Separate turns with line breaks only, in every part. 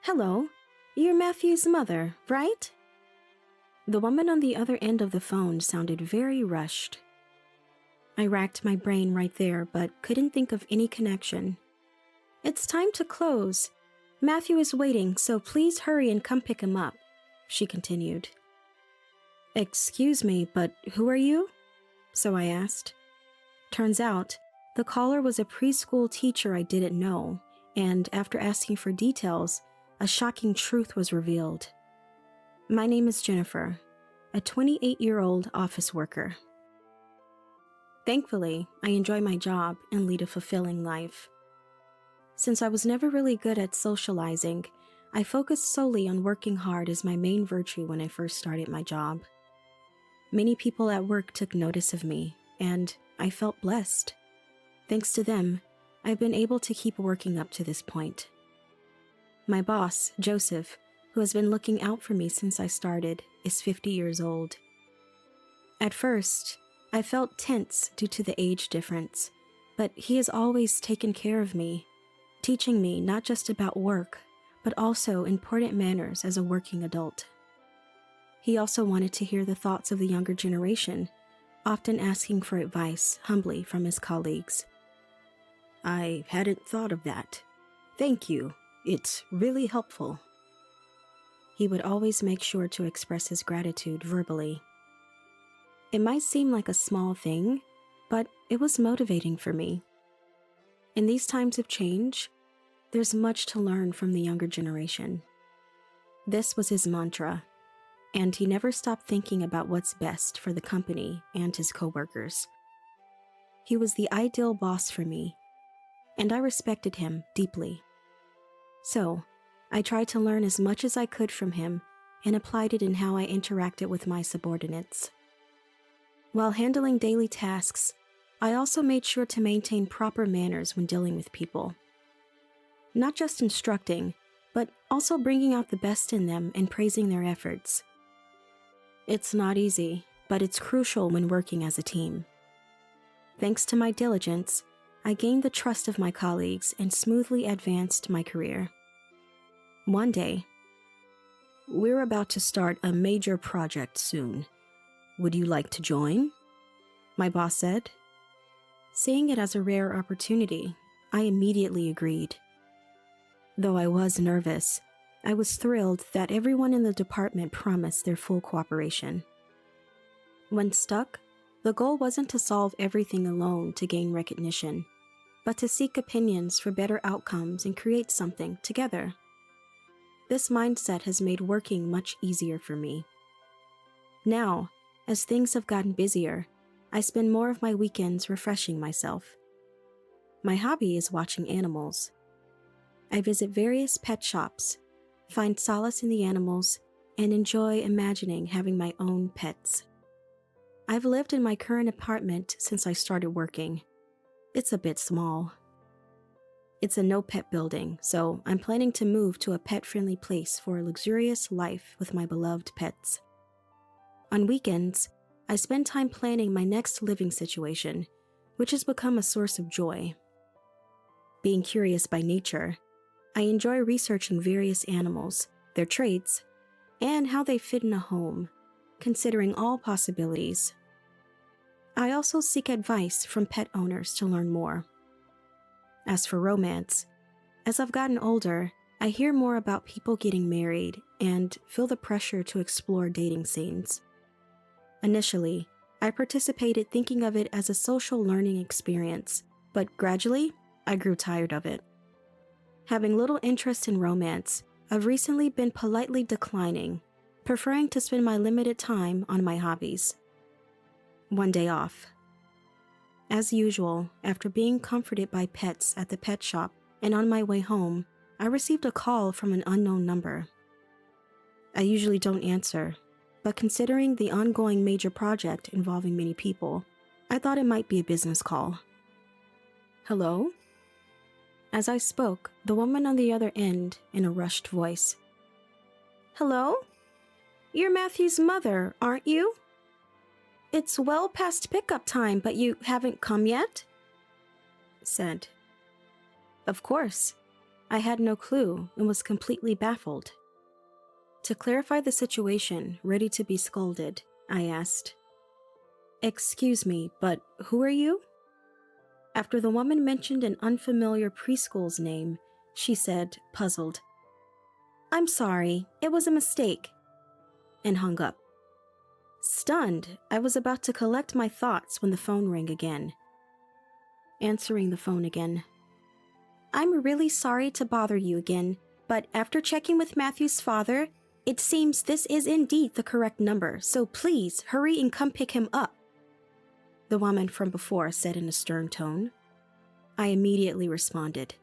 Hello, you're Matthew's mother, right? The woman on the other end of the phone sounded very rushed. I racked my brain right there, but couldn't think of any connection. It's time to close. Matthew is waiting, so please hurry and come pick him up, she continued. Excuse me, but who are you? So I asked. Turns out, the caller was a preschool teacher I didn't know, and after asking for details, a shocking truth was revealed. My name is Jennifer, a 28-year-old office worker. Thankfully, I enjoy my job and lead a fulfilling life. Since I was never really good at socializing, I focused solely on working hard as my main virtue when I first started my job. Many people at work took notice of me, and I felt blessed. Thanks to them, I've been able to keep working up to this point. My boss, Joseph, who has been looking out for me since I started, is 50 years old. At first, I felt tense due to the age difference, but he has always taken care of me, teaching me not just about work, but also important manners as a working adult. He also wanted to hear the thoughts of the younger generation, often asking for advice humbly from his colleagues. I hadn't thought of that. Thank you. It's really helpful. He would always make sure to express his gratitude verbally. It might seem like a small thing, but it was motivating for me. In these times of change, there's much to learn from the younger generation. This was his mantra, and he never stopped thinking about what's best for the company and his coworkers. He was the ideal boss for me, and I respected him deeply. So, I tried to learn as much as I could from him and applied it in how I interacted with my subordinates. While handling daily tasks, I also made sure to maintain proper manners when dealing with people. Not just instructing, but also bringing out the best in them and praising their efforts. It's not easy, but it's crucial when working as a team. Thanks to my diligence, I gained the trust of my colleagues and smoothly advanced my career. One day, we're about to start a major project soon. Would you like to join? My boss said. Seeing it as a rare opportunity, I immediately agreed. Though I was nervous, I was thrilled that everyone in the department promised their full cooperation. When stuck, the goal wasn't to solve everything alone to gain recognition, but to seek opinions for better outcomes and create something together. This mindset has made working much easier for me. Now, as things have gotten busier, I spend more of my weekends refreshing myself. My hobby is watching animals. I visit various pet shops, find solace in the animals, and enjoy imagining having my own pets. I've lived in my current apartment since I started working. It's a bit small. It's a no-pet building, so I'm planning to move to a pet-friendly place for a luxurious life with my beloved pets. On weekends, I spend time planning my next living situation, which has become a source of joy. Being curious by nature, I enjoy researching various animals, their traits, and how they fit in a home, considering all possibilities. I also seek advice from pet owners to learn more. As for romance, as I've gotten older, I hear more about people getting married and feel the pressure to explore dating scenes. Initially, I participated thinking of it as a social learning experience, but gradually, I grew tired of it. Having little interest in romance, I've recently been politely declining, preferring to spend my limited time on my hobbies. One day off. As usual, after being comforted by pets at the pet shop and on my way home, I received a call from an unknown number. I usually don't answer, but considering the ongoing major project involving many people, I thought it might be a business call. Hello? As I spoke, the woman on the other end in a rushed voice. Hello? You're Matthew's mother, aren't you? It's well past pickup time, but you haven't come yet? Said. Of course. I had no clue and was completely baffled. To clarify the situation, ready to be scolded, I asked, "Excuse me, but who are you?" After the woman mentioned an unfamiliar preschool's name, she said, puzzled, "I'm sorry, it was a mistake," and hung up. Stunned, I was about to collect my thoughts when the phone rang again. Answering the phone again. "I'm really sorry to bother you again, but after checking with Matthew's father, it seems this is indeed the correct number, so please hurry and come pick him up," the woman from before said in a stern tone. I immediately responded,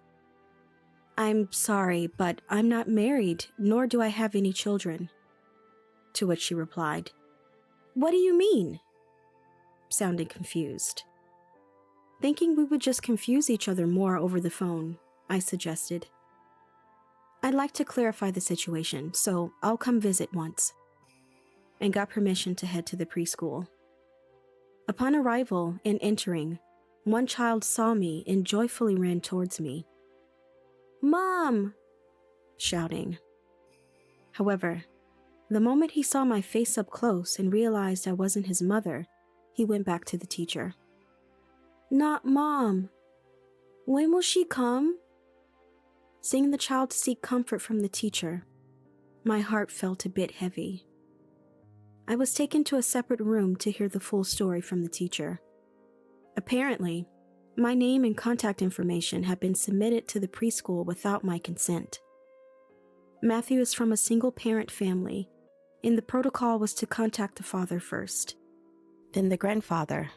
"I'm sorry, but I'm not married, nor do I have any children." To which she replied, "What do you mean?" sounding confused. Thinking we would just confuse each other more over the phone, I suggested, "I'd like to clarify the situation, so I'll come visit once," and got permission to head to the preschool. Upon arrival and entering, one child saw me and joyfully ran towards me. "Mom!" shouting. However, the moment he saw my face up close and realized I wasn't his mother, he went back to the teacher. "Not Mom. When will she come?" Seeing the child seek comfort from the teacher, my heart felt a bit heavy. I was taken to a separate room to hear the full story from the teacher. Apparently, my name and contact information had been submitted to the preschool without my consent. Matthew is from a single-parent family, and the protocol was to contact the father first, then the grandfather,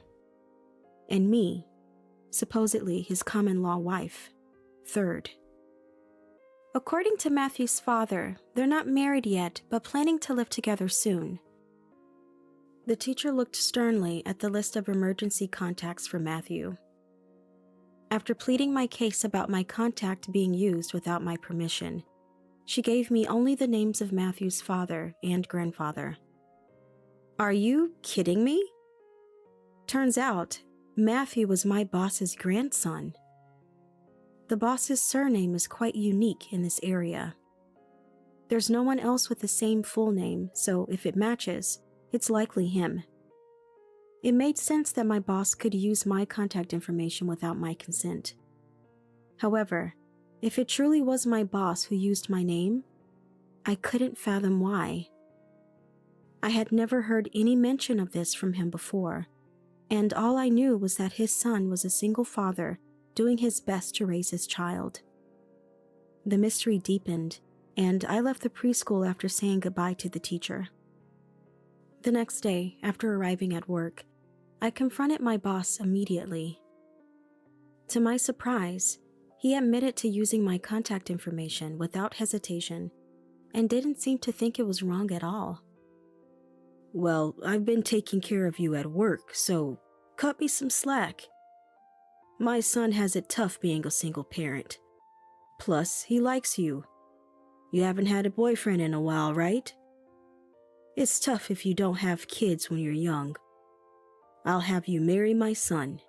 and me, supposedly his common-law wife, third. According to Matthew's father, they're not married yet, but planning to live together soon. The teacher looked sternly at the list of emergency contacts for Matthew. After pleading my case about my contact being used without my permission, she gave me only the names of Matthew's father and grandfather. Are you kidding me? Turns out, Matthew was my boss's grandson. The boss's surname is quite unique in this area. There's no one else with the same full name, so if it matches, it's likely him. It made sense that my boss could use my contact information without my consent. However, if it truly was my boss who used my name, I couldn't fathom why. I had never heard any mention of this from him before, and all I knew was that his son was a single father doing his best to raise his child. The mystery deepened, and I left the preschool after saying goodbye to the teacher. The next day, after arriving at work, I confronted my boss immediately. To my surprise, he admitted to using my contact information without hesitation and didn't seem to think it was wrong at all. "Well, I've been taking care of you at work, so cut me some slack. My son has it tough being a single parent. Plus, he likes you. You haven't had a boyfriend in a while, right? It's tough if you don't have kids when you're young. I'll have you marry my son."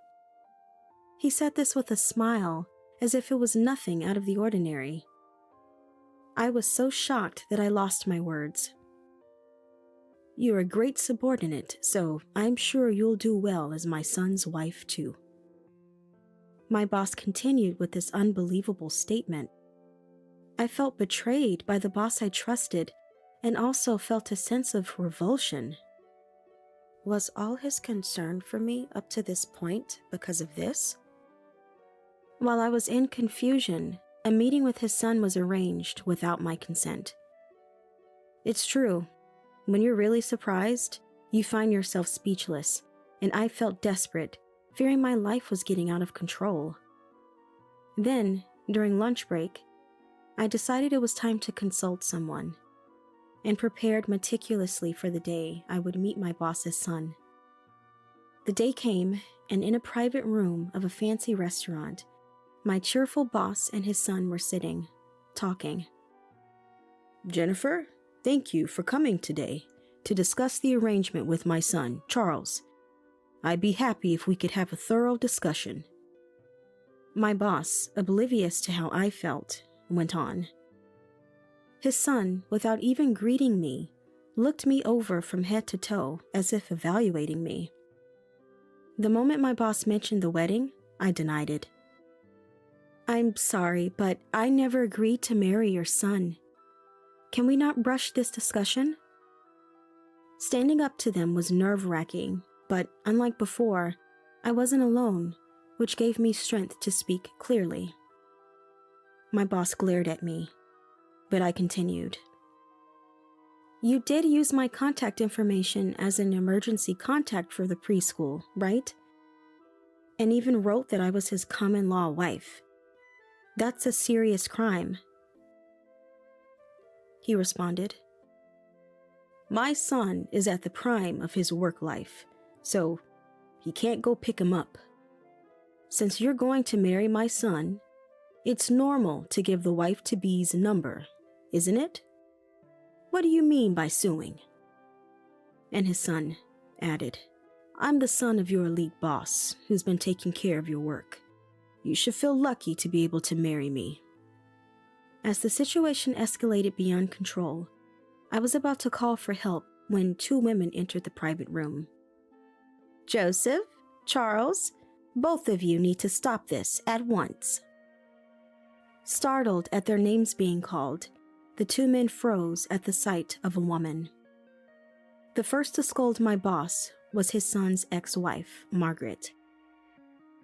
He said this with a smile, as if it was nothing out of the ordinary. I was so shocked that I lost my words. "You're a great subordinate, so I'm sure you'll do well as my son's wife too." My boss continued with this unbelievable statement. I felt betrayed by the boss I trusted and also felt a sense of revulsion. Was all his concern for me up to this point because of this? While I was in confusion, a meeting with his son was arranged without my consent. It's true, when you're really surprised, you find yourself speechless, and I felt desperate, fearing my life was getting out of control. Then, during lunch break, I decided it was time to consult someone, and prepared meticulously for the day I would meet my boss's son. The day came, and in a private room of a fancy restaurant, my cheerful boss and his son were sitting, talking. "Jennifer, thank you for coming today to discuss the arrangement with my son, Charles. I'd be happy if we could have a thorough discussion." My boss, oblivious to how I felt, went on. His son, without even greeting me, looked me over from head to toe as if evaluating me. The moment my boss mentioned the wedding, I denied it. "I'm sorry, but I never agreed to marry your son. Can we not rush this discussion?" Standing up to them was nerve-wracking, but unlike before, I wasn't alone, which gave me strength to speak clearly. My boss glared at me, but I continued. "You did use my contact information as an emergency contact for the preschool, right? And even wrote that I was his common-law wife. That's a serious crime." He responded, "My son is at the prime of his work life, so he can't go pick him up. Since you're going to marry my son, it's normal to give the wife-to-be's number, isn't it? What do you mean by suing?" And his son added, "I'm the son of your elite boss who's been taking care of your work. You should feel lucky to be able to marry me." As the situation escalated beyond control, I was about to call for help when two women entered the private room. "Joseph, Charles, both of you need to stop this at once." Startled at their names being called, the two men froze at the sight of a woman. The first to scold my boss was his son's ex-wife, Margaret.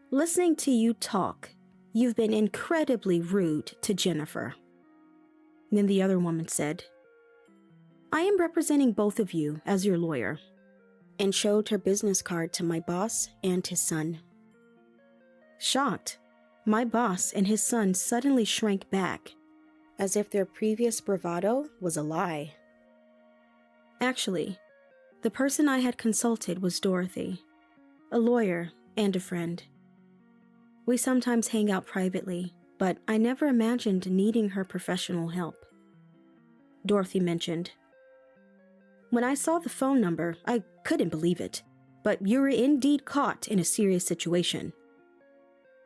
"Listening to you talk, you've been incredibly rude to Jennifer." Then the other woman said, "I am representing both of you as your lawyer," and showed her business card to my boss and his son. Shocked, my boss and his son suddenly shrank back, as if their previous bravado was a lie. Actually, the person I had consulted was Dorothy, a lawyer and a friend. We sometimes hang out privately, but I never imagined needing her professional help. Dorothy mentioned, "When I saw the phone number, I couldn't believe it, but you were indeed caught in a serious situation."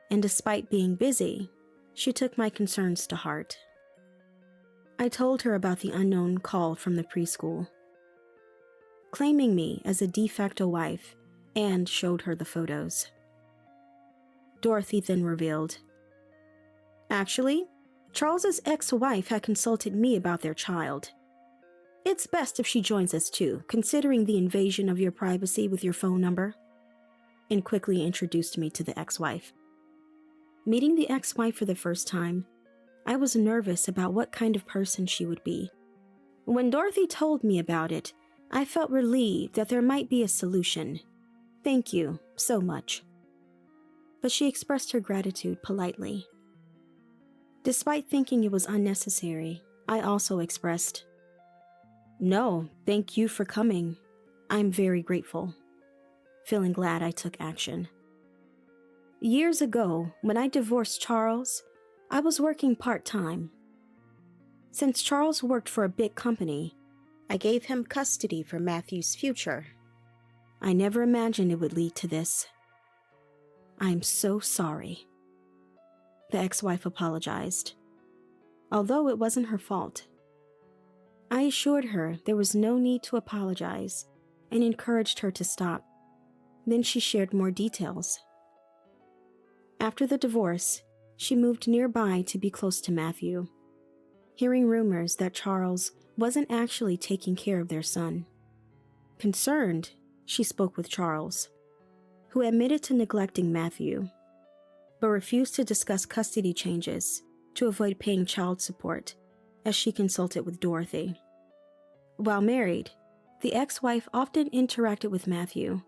And despite being busy, she took my concerns to heart. I told her about the unknown call from the preschool, claiming me as a de facto wife, and showed her the photos. Dorothy then revealed, "Actually, Charles's ex-wife had consulted me about their child. It's best if she joins us too, considering the invasion of your privacy with your phone number," and quickly introduced me to the ex-wife. Meeting the ex-wife for the first time, I was nervous about what kind of person she would be. When Dorothy told me about it, I felt relieved that there might be a solution. "Thank you so much." But she expressed her gratitude politely. Despite thinking it was unnecessary, I also expressed, "No, thank you for coming. I'm very grateful," feeling glad I took action. Years ago, when I divorced Charles, I was working part-time. Since Charles worked for a big company, I gave him custody for Matthew's future. I never imagined it would lead to this. "I'm so sorry." The ex-wife apologized, although it wasn't her fault. I assured her there was no need to apologize and encouraged her to stop. Then she shared more details. After the divorce, she moved nearby to be close to Matthew, hearing rumors that Charles wasn't actually taking care of their son. Concerned, she spoke with Charles, who admitted to neglecting Matthew, but refused to discuss custody changes to avoid paying child support, as she consulted with Dorothy. While married, the ex-wife often interacted with Matthew,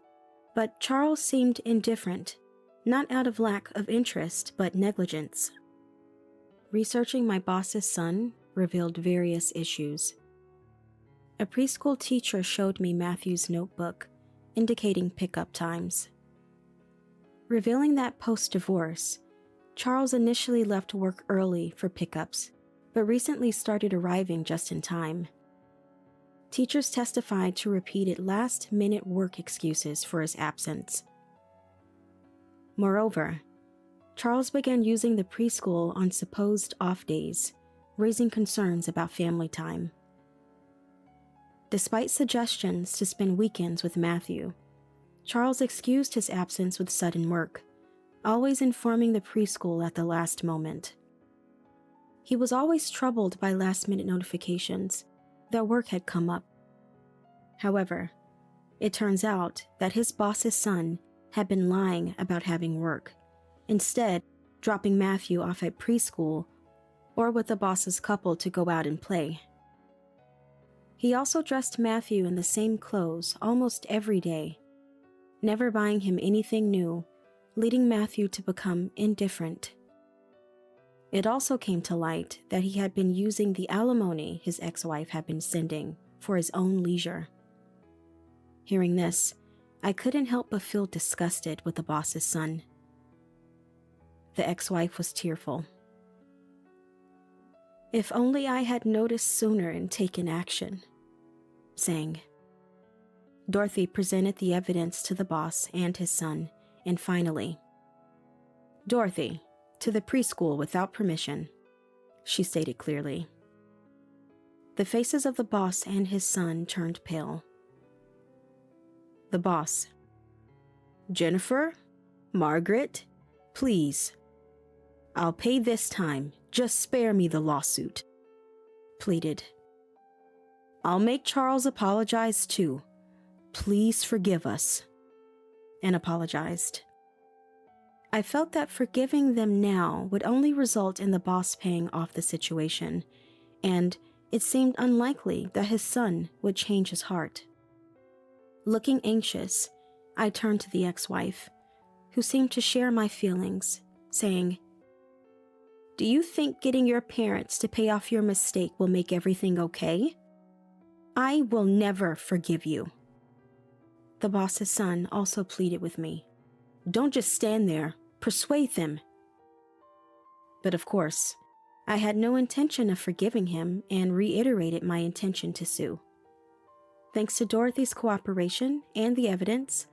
but Charles seemed indifferent, not out of lack of interest, but negligence. Researching my boss's son revealed various issues. A preschool teacher showed me Matthew's notebook, indicating pickup times, revealing that post-divorce, Charles initially left work early for pickups, but recently started arriving just in time. Teachers testified to repeated last-minute work excuses for his absence. Moreover, Charles began using the preschool on supposed off days, raising concerns about family time. Despite suggestions to spend weekends with Matthew, Charles excused his absence with sudden work, always informing the preschool at the last moment. He was always troubled by last-minute notifications that work had come up. However, it turns out that his boss's son had been lying about having work, instead dropping Matthew off at preschool or with the boss's couple to go out and play. He also dressed Matthew in the same clothes almost every day, never buying him anything new, leading Matthew to become indifferent. It also came to light that he had been using the alimony his ex-wife had been sending for his own leisure. Hearing this, I couldn't help but feel disgusted with the boss's son. The ex-wife was tearful. "If only I had noticed sooner and taken action," saying. Dorothy presented the evidence to the boss and his son, and finally, "Dorothy, to the preschool without permission," she stated clearly. The faces of the boss and his son turned pale. The boss. "Jennifer? Margaret? Please. I'll pay this time. Just spare me the lawsuit," pleaded. "I'll make Charles apologize too. Please forgive us," and apologized. I felt that forgiving them now would only result in the boss paying off the situation, and it seemed unlikely that his son would change his heart. Looking anxious, I turned to the ex-wife, who seemed to share my feelings, saying, "Do you think getting your parents to pay off your mistake will make everything okay? I will never forgive you." The boss's son also pleaded with me. "Don't just stand there. Persuade them." But of course, I had no intention of forgiving him and reiterated my intention to sue. Thanks to Dorothy's cooperation and the evidence,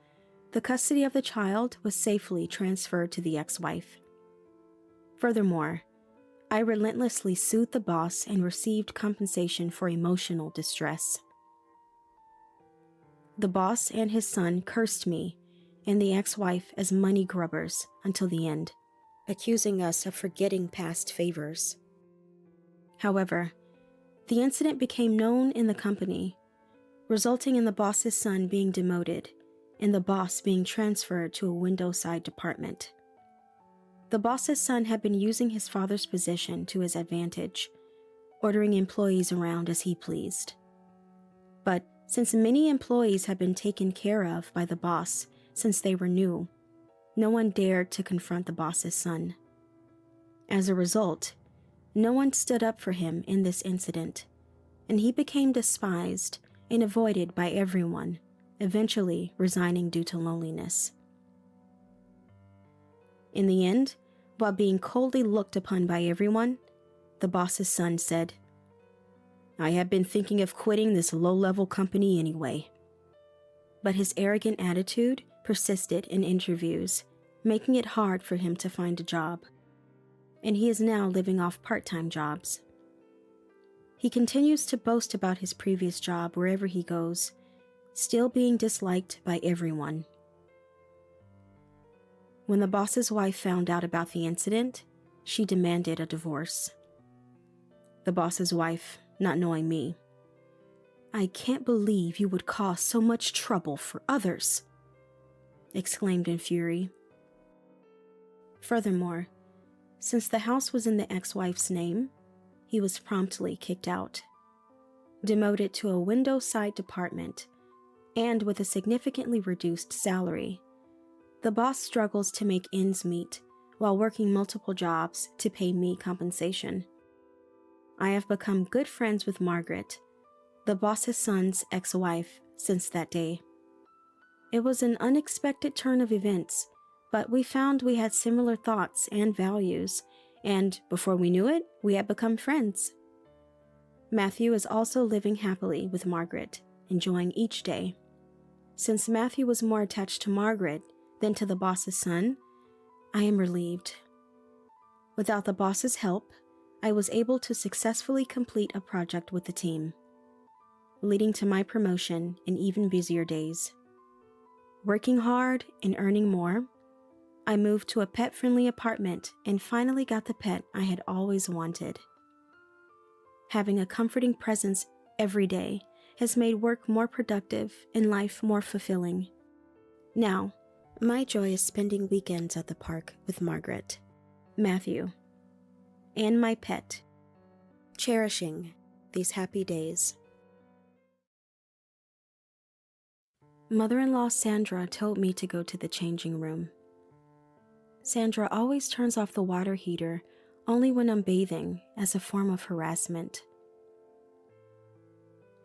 the custody of the child was safely transferred to the ex-wife. Furthermore, I relentlessly sued the boss and received compensation for emotional distress. The boss and his son cursed me and the ex-wife as money grubbers until the end, accusing us of forgetting past favors. However, the incident became known in the company, resulting in the boss's son being demoted and the boss being transferred to a window-side department. The boss's son had been using his father's position to his advantage, ordering employees around as he pleased. But since many employees had been taken care of by the boss since they were new, no one dared to confront the boss's son. As a result, no one stood up for him in this incident, and he became despised and avoided by everyone, eventually resigning due to loneliness. In the end, while being coldly looked upon by everyone, the boss's son said, "I have been thinking of quitting this low-level company anyway." But his arrogant attitude persisted in interviews, making it hard for him to find a job, and he is now living off part-time jobs. He continues to boast about his previous job wherever he goes, still being disliked by everyone. When the boss's wife found out about the incident, she demanded a divorce. The boss's wife, not knowing me, "I can't believe you would cause so much trouble for others," exclaimed in fury. Furthermore, since the house was in the ex-wife's name, he was promptly kicked out, demoted to a window-side department, and with a significantly reduced salary. The boss struggles to make ends meet while working multiple jobs to pay me compensation. I have become good friends with Margaret, the boss's son's ex-wife, since that day. It was an unexpected turn of events, but we found we had similar thoughts and values, and before we knew it, we had become friends. Matthew is also living happily with Margaret, enjoying each day. Since Matthew was more attached to Margaret than to the boss's son, I am relieved. Without the boss's help, I was able to successfully complete a project with the team, leading to my promotion in even busier days. Working hard and earning more, I moved to a pet-friendly apartment and finally got the pet I had always wanted. Having a comforting presence every day has made work more productive and life more fulfilling. Now, my joy is spending weekends at the park with Margaret, Matthew, and my pet, cherishing these happy days. Mother-in-law Sandra told me to go to the changing room. Sandra always turns off the water heater only when I'm bathing as a form of harassment.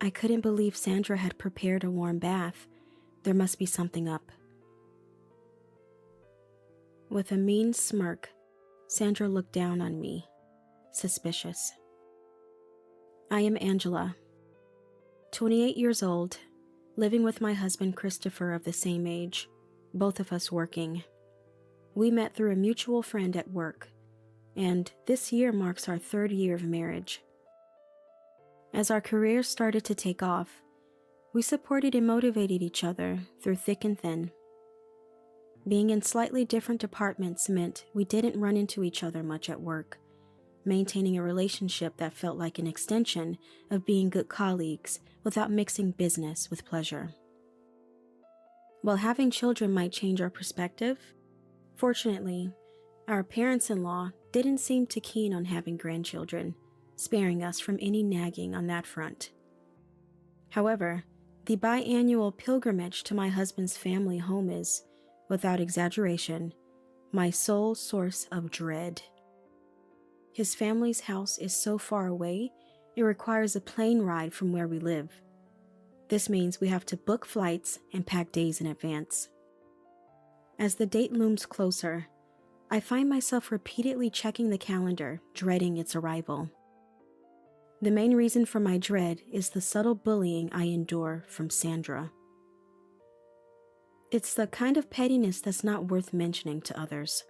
I couldn't believe Sandra had prepared a warm bath. There must be something up. With a mean smirk, Sandra looked down on me, suspicious. I am Angela, 28 years old, living with my husband Christopher of the same age, both of us working. We met through a mutual friend at work, and this year marks our 3rd year of marriage. As our careers started to take off, we supported and motivated each other through thick and thin. Being in slightly different departments meant we didn't run into each other much at work, maintaining a relationship that felt like an extension of being good colleagues without mixing business with pleasure. While having children might change our perspective, fortunately, our parents-in-law didn't seem too keen on having grandchildren, sparing us from any nagging on that front. However, the biannual pilgrimage to my husband's family home is, without exaggeration, my sole source of dread. His family's house is so far away, it requires a plane ride from where we live. This means we have to book flights and pack days in advance. As the date looms closer, I find myself repeatedly checking the calendar, dreading its arrival. The main reason for my dread is the subtle bullying I endure from Sandra. It's the kind of pettiness that's not worth mentioning to others.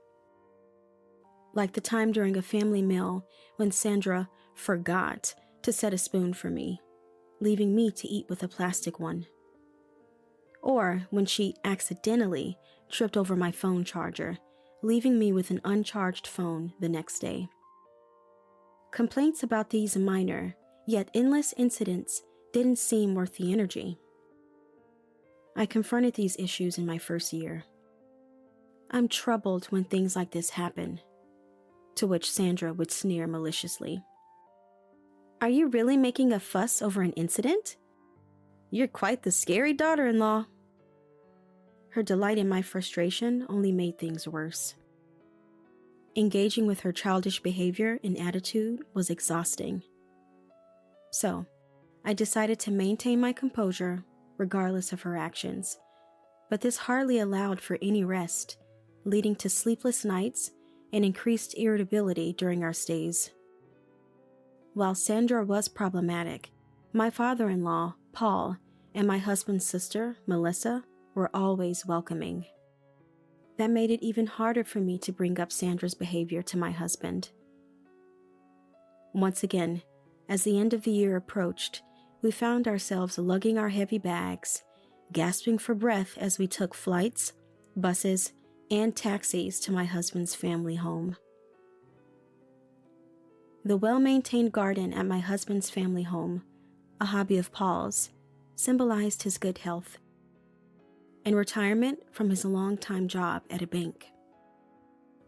Like the time during a family meal when Sandra forgot to set a spoon for me, leaving me to eat with a plastic one. Or when she accidentally tripped over my phone charger, leaving me with an uncharged phone the next day. Complaints about these minor, yet endless incidents didn't seem worth the energy. I confronted these issues in my first year. I'm troubled when things like this happen, to which Sandra would sneer maliciously. Are you really making a fuss over an incident? You're quite the scary daughter-in-law. Her delight in my frustration only made things worse. Engaging with her childish behavior and attitude was exhausting. So, I decided to maintain my composure regardless of her actions, but this hardly allowed for any rest, leading to sleepless nights and increased irritability during our stays. While Sandra was problematic, my father-in-law, Paul, and my husband's sister, Melissa, were always welcoming. That made it even harder for me to bring up Sandra's behavior to my husband. Once again, as the end of the year approached, we found ourselves lugging our heavy bags, gasping for breath as we took flights, buses, and taxis to my husband's family home. The well-maintained garden at my husband's family home, a hobby of Paul's, symbolized his good health and retirement from his long-time job at a bank.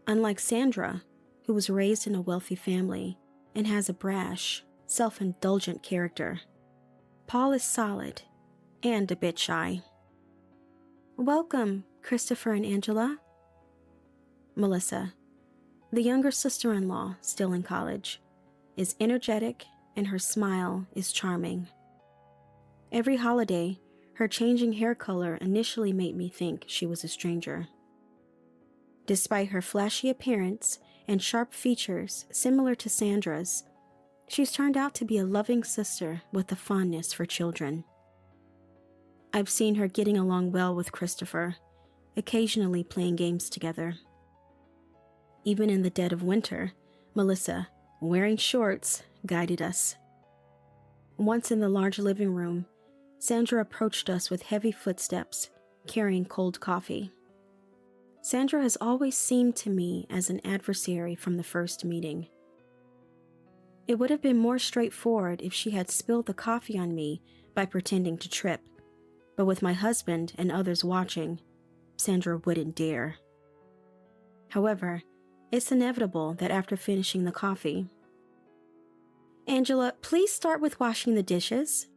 Unlike Sandra, who was raised in a wealthy family and has a brash, self-indulgent character, Paul is solid and a bit shy. Welcome, Christopher and Angela. Melissa, the younger sister-in-law still in college, is energetic and her smile is charming. Every holiday, her changing hair color initially made me think she was a stranger. Despite her flashy appearance and sharp features similar to Sandra's, she's turned out to be a loving sister with a fondness for children. I've seen her getting along well with Christopher, occasionally playing games together. Even in the dead of winter, Melissa, wearing shorts, guided us. Once in the large living room, Sandra approached us with heavy footsteps, carrying cold coffee. Sandra has always seemed to me as an adversary from the first meeting. It would have been more straightforward if she had spilled the coffee on me by pretending to trip, but with my husband and others watching, Sandra wouldn't dare. However, it's inevitable that after finishing the coffee, "Angela, please start with washing the dishes."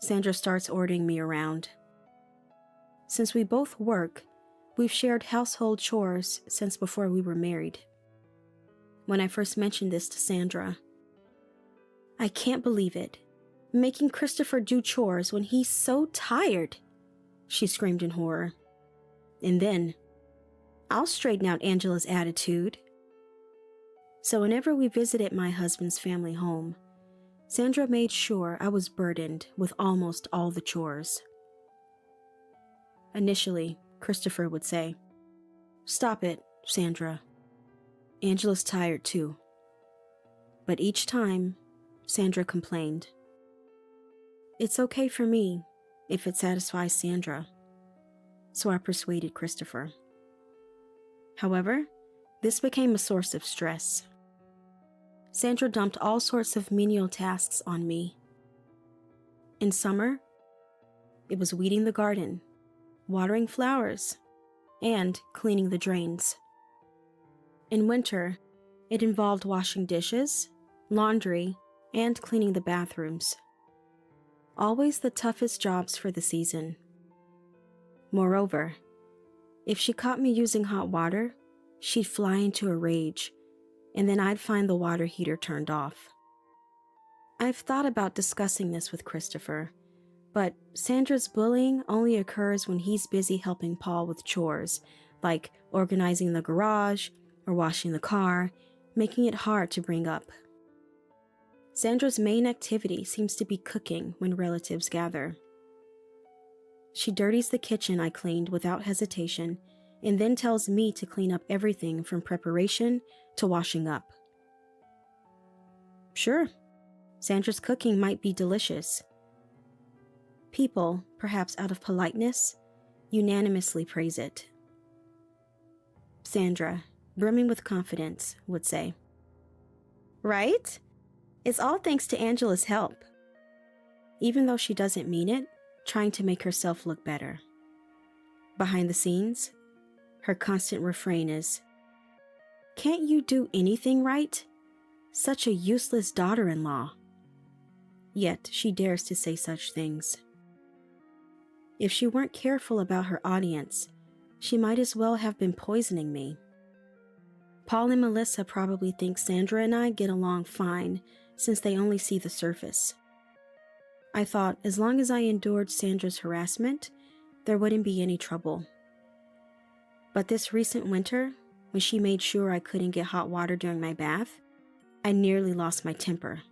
Sandra starts ordering me around. Since we both work, we've shared household chores since before we were married. When I first mentioned this to Sandra, "I can't believe it. Making Christopher do chores when he's so tired," she screamed in horror. And then, "I'll straighten out Angela's attitude." So whenever we visited my husband's family home, Sandra made sure I was burdened with almost all the chores. Initially, Christopher would say, "Stop it, Sandra. Angela's tired too." But each time, Sandra complained. "It's okay for me if it satisfies Sandra." So I persuaded Christopher. However, this became a source of stress. Sandra dumped all sorts of menial tasks on me. In summer, it was weeding the garden, watering flowers, and cleaning the drains. In winter, it involved washing dishes, laundry, and cleaning the bathrooms. Always the toughest jobs for the season. Moreover, if she caught me using hot water, she'd fly into a rage, and then I'd find the water heater turned off. I've thought about discussing this with Christopher, but Sandra's bullying only occurs when he's busy helping Paul with chores, like organizing the garage or washing the car, making it hard to bring up. Sandra's main activity seems to be cooking when relatives gather. She dirties the kitchen I cleaned without hesitation, and then tells me to clean up everything from preparation to washing up. Sure, Sandra's cooking might be delicious. People, perhaps out of politeness, unanimously praise it. Sandra, brimming with confidence, would say, "Right? It's all thanks to Angela's help." Even though she doesn't mean it, trying to make herself look better. Behind the scenes, her constant refrain is, "Can't you do anything right? Such a useless daughter-in-law." Yet she dares to say such things. If she weren't careful about her audience, she might as well have been poisoning me. Paul and Melissa probably think Sandra and I get along fine since they only see the surface. I thought as long as I endured Sandra's harassment, there wouldn't be any trouble. But this recent winter, when she made sure I couldn't get hot water during my bath, I nearly lost my temper.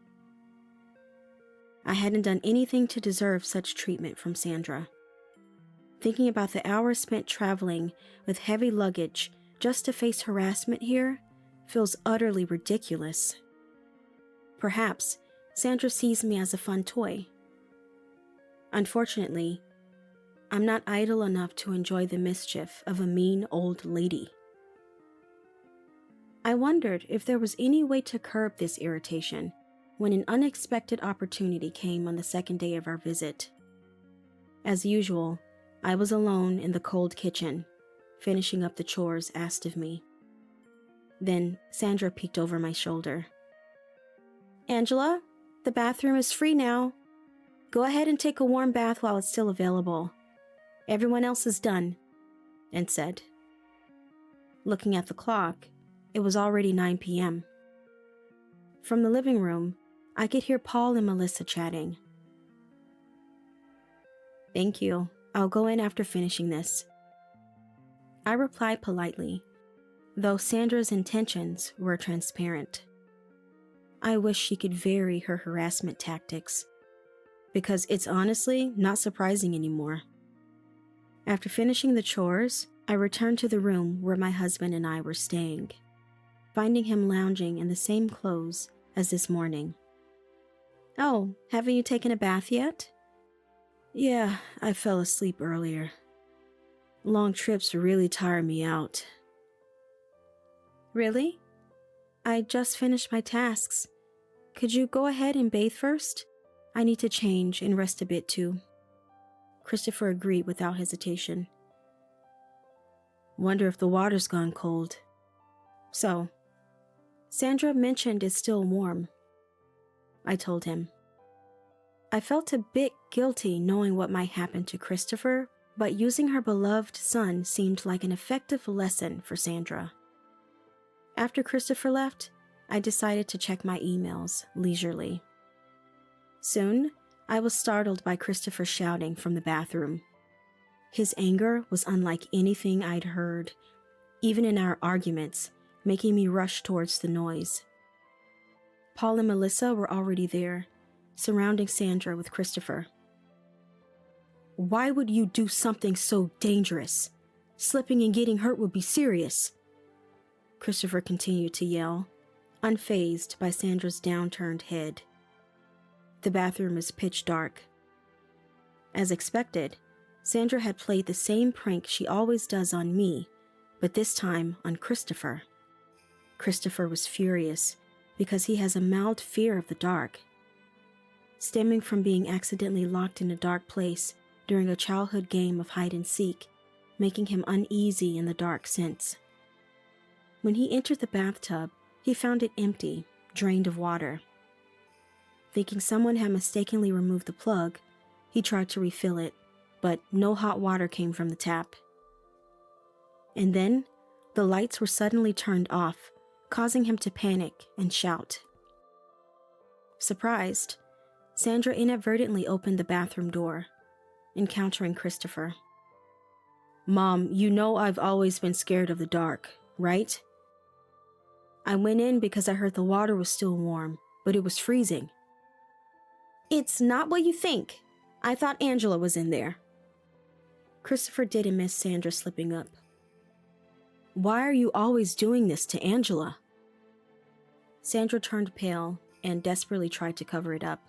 I hadn't done anything to deserve such treatment from Sandra. Thinking about the hours spent traveling with heavy luggage just to face harassment here feels utterly ridiculous. Perhaps Sandra sees me as a fun toy. Unfortunately, I'm not idle enough to enjoy the mischief of a mean old lady. I wondered if there was any way to curb this irritation when an unexpected opportunity came on the second day of our visit. As usual, I was alone in the cold kitchen, finishing up the chores asked of me. Then Sandra peeked over my shoulder. "Angela, the bathroom is free now. Go ahead and take a warm bath while it's still available. Everyone else is done," and said. Looking at the clock, it was already 9 p.m. From the living room, I could hear Paul and Melissa chatting. "Thank you. I'll go in after finishing this." I replied politely, though Sandra's intentions were transparent. I wish she could vary her harassment tactics, because it's honestly not surprising anymore. After finishing the chores, I returned to the room where my husband and I were staying. finding him lounging in the same clothes as this morning. "Oh, haven't you taken a bath yet?" "Yeah, I fell asleep earlier. Long trips really tire me out." "Really? I just finished my tasks. Could you go ahead and bathe first? I need to change and rest a bit too." Christopher agreed without hesitation. "Wonder if the water's gone cold." "So, Sandra mentioned it's still warm," I told him. I felt a bit guilty knowing what might happen to Christopher, but using her beloved son seemed like an effective lesson for Sandra. After Christopher left, I decided to check my emails leisurely. Soon, I was startled by Christopher shouting from the bathroom. His anger was unlike anything I'd heard, even in our arguments, making me rush towards the noise. Paul and Melissa were already there, surrounding Sandra with Christopher. "Why would you do something so dangerous? Slipping and getting hurt would be serious," Christopher continued to yell, unfazed by Sandra's downturned head. The bathroom is pitch dark. As expected, Sandra had played the same prank she always does on me, but this time on Christopher. Christopher was furious because he has a mild fear of the dark, stemming from being accidentally locked in a dark place during a childhood game of hide and seek, making him uneasy in the dark since. When he entered the bathtub, he found it empty, drained of water. Thinking someone had mistakenly removed the plug, he tried to refill it, but no hot water came from the tap. And then, the lights were suddenly turned off, causing him to panic and shout. Surprised, Sandra inadvertently opened the bathroom door, encountering Christopher. "Mom, you know I've always been scared of the dark, right?" "I went in because I heard the water was still warm, but it was freezing." "It's not what you think. I thought Angela was in there." Christopher didn't miss Sandra slipping up. "Why are you always doing this to Angela?" Sandra turned pale and desperately tried to cover it up.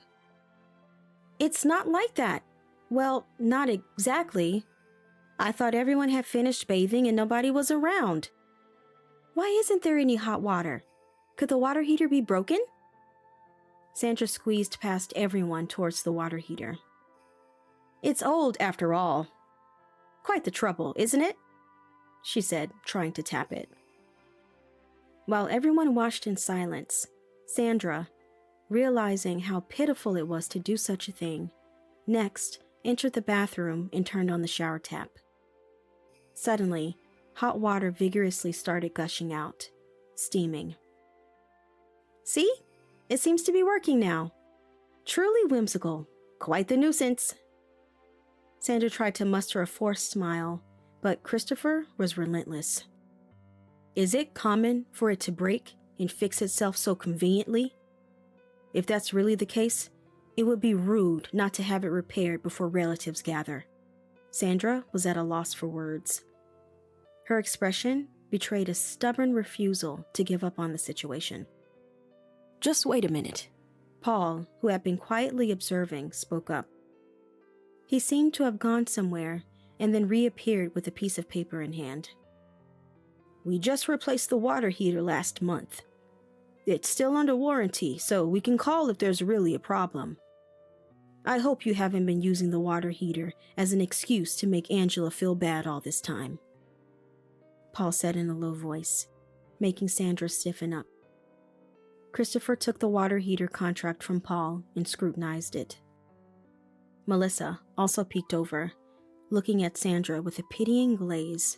"It's not like that. Well, not exactly. I thought everyone had finished bathing and nobody was around. Why isn't there any hot water? Could the water heater be broken?" Sandra squeezed past everyone towards the water heater. "It's old after all. Quite the trouble, isn't it?" she said, trying to tap it. While everyone watched in silence, Sandra, realizing how pitiful it was to do such a thing, next entered the bathroom and turned on the shower tap. Suddenly, hot water vigorously started gushing out, steaming. "See? It seems to be working now. Truly whimsical. Quite the nuisance." Sandra tried to muster a forced smile, but Christopher was relentless. "Is it common for it to break and fix itself so conveniently? If that's really the case, it would be rude not to have it repaired before relatives gather." Sandra was at a loss for words. Her expression betrayed a stubborn refusal to give up on the situation. "Just wait a minute." Paul, who had been quietly observing, spoke up. He seemed to have gone somewhere and then reappeared with a piece of paper in hand. "We just replaced the water heater last month. It's still under warranty, so we can call if there's really a problem. I hope you haven't been using the water heater as an excuse to make Angela feel bad all this time," Paul said in a low voice, making Sandra stiffen up. Christopher took the water heater contract from Paul and scrutinized it. Melissa also peeked over, looking at Sandra with a pitying glaze.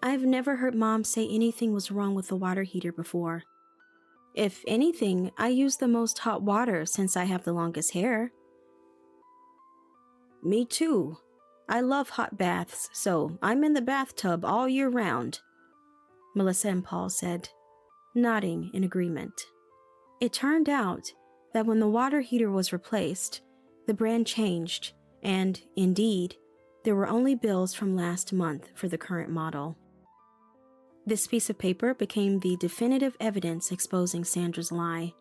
"I've never heard Mom say anything was wrong with the water heater before. If anything, I use the most hot water since I have the longest hair." "Me too. I love hot baths, so I'm in the bathtub all year round," Melissa and Paul said, nodding in agreement. It turned out that when the water heater was replaced, the brand changed, and, indeed, there were only bills from last month for the current model. This piece of paper became the definitive evidence exposing Sandra's lie.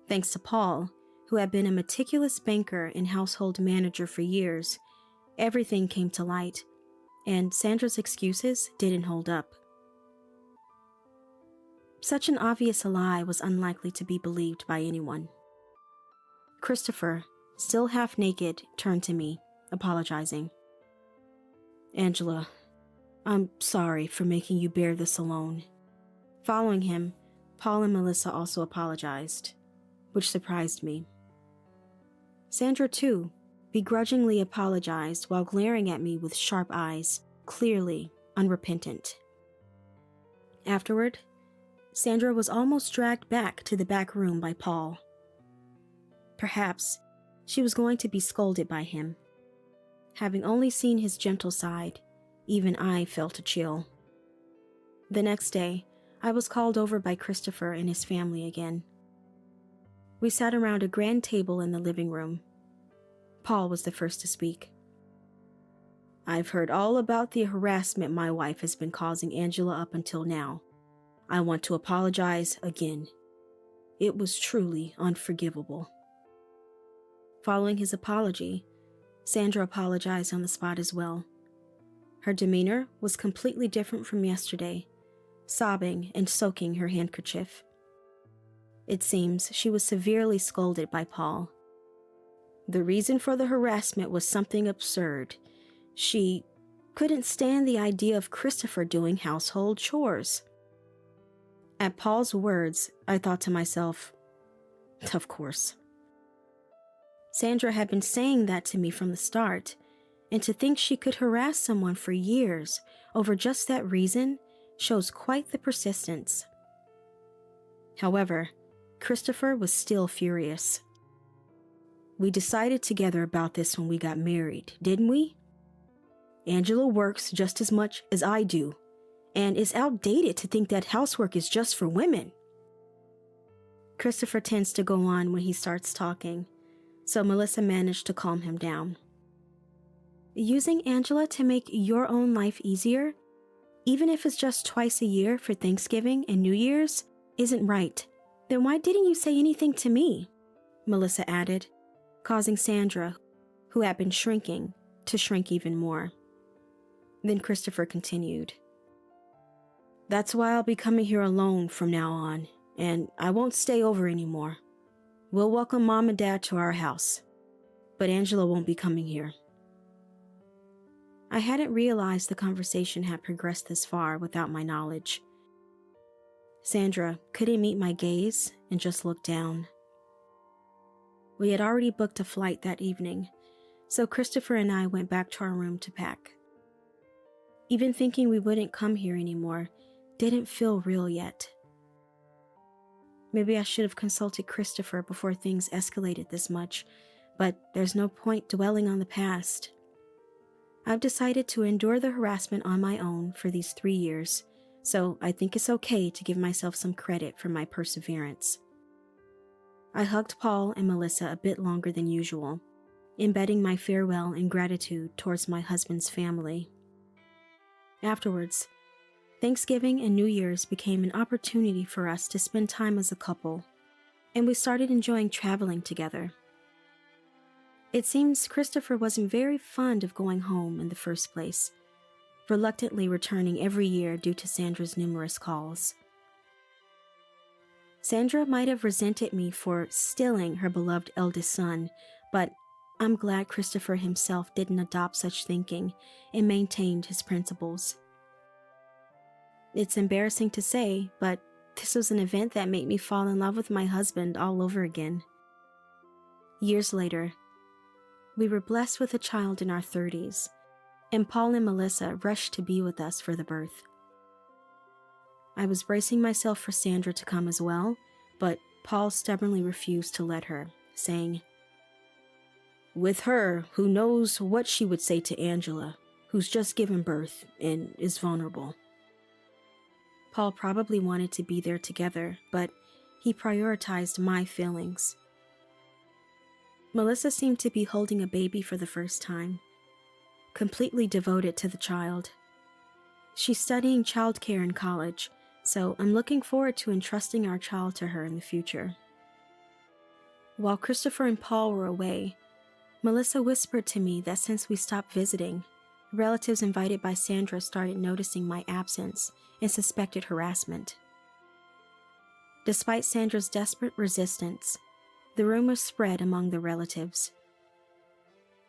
Thanks to Paul, who had been a meticulous banker and household manager for years, everything came to light, and Sandra's excuses didn't hold up. Such an obvious lie was unlikely to be believed by anyone. Christopher, still half naked, turned to me, apologizing. "Angela, I'm sorry for making you bear this alone." Following him, Paul and Melissa also apologized, which surprised me. Sandra, too, begrudgingly apologized while glaring at me with sharp eyes, clearly unrepentant. Afterward, Sandra was almost dragged back to the back room by Paul. Perhaps she was going to be scolded by him. Having only seen his gentle side, even I felt a chill. The next day, I was called over by Christopher and his family again. We sat around a grand table in the living room. Paul was the first to speak. "I've heard all about the harassment my wife has been causing Angela up until now. I want to apologize again. It was truly unforgivable." Following his apology, Sandra apologized on the spot as well. Her demeanor was completely different from yesterday, sobbing and soaking her handkerchief. It seems she was severely scolded by Paul. The reason for the harassment was something absurd. She couldn't stand the idea of Christopher doing household chores. At Paul's words, I thought to myself, of course. Sandra had been saying that to me from the start, and to think she could harass someone for years over just that reason shows quite the persistence. However, Christopher was still furious. "We decided together about this when we got married, didn't we? Angela works just as much as I do, and it's outdated to think that housework is just for women." Christopher tends to go on when he starts talking, so Melissa managed to calm him down. "Using Angela to make your own life easier, even if it's just twice a year for Thanksgiving and New Year's, isn't right. Then why didn't you say anything to me?" Melissa added, causing Sandra, who had been shrinking, to shrink even more. Then Christopher continued. "That's why I'll be coming here alone from now on, and I won't stay over anymore. We'll welcome Mom and Dad to our house, but Angela won't be coming here." I hadn't realized the conversation had progressed this far without my knowledge. Sandra couldn't meet my gaze and just looked down. We had already booked a flight that evening, so Christopher and I went back to our room to pack. Even thinking we wouldn't come here anymore didn't feel real yet. Maybe I should have consulted Christopher before things escalated this much, but there's no point dwelling on the past. I've decided to endure the harassment on my own for these 3 years, so I think it's okay to give myself some credit for my perseverance. I hugged Paul and Melissa a bit longer than usual, embedding my farewell in gratitude towards my husband's family. Afterwards, Thanksgiving and New Year's became an opportunity for us to spend time as a couple, and we started enjoying traveling together. It seems Christopher wasn't very fond of going home in the first place, reluctantly returning every year due to Sandra's numerous calls. Sandra might have resented me for stealing her beloved eldest son, but I'm glad Christopher himself didn't adopt such thinking and maintained his principles. It's embarrassing to say, but this was an event that made me fall in love with my husband all over again. Years later, we were blessed with a child in our 30s, and Paul and Melissa rushed to be with us for the birth. I was bracing myself for Sandra to come as well, but Paul stubbornly refused to let her, saying, "With her, who knows what she would say to Angela, who's just given birth and is vulnerable." Paul probably wanted to be there together, but he prioritized my feelings. Melissa seemed to be holding a baby for the first time, completely devoted to the child. She's studying childcare in college, so I'm looking forward to entrusting our child to her in the future. While Christopher and Paul were away, Melissa whispered to me that since we stopped visiting, relatives invited by Sandra started noticing my absence and suspected harassment. Despite Sandra's desperate resistance, the rumors spread among the relatives.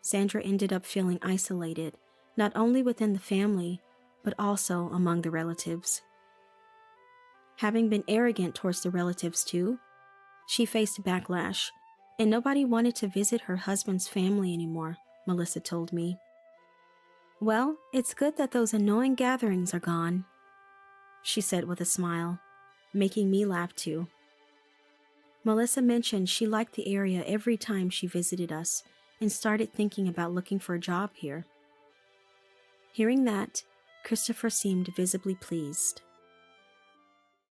Sandra ended up feeling isolated, not only within the family, but also among the relatives. Having been arrogant towards the relatives too, she faced backlash, and nobody wanted to visit her husband's family anymore, Melissa told me. Well, it's good that those annoying gatherings are gone, she said with a smile, making me laugh too. Melissa mentioned she liked the area every time she visited us and started thinking about looking for a job here. Hearing that, Christopher seemed visibly pleased.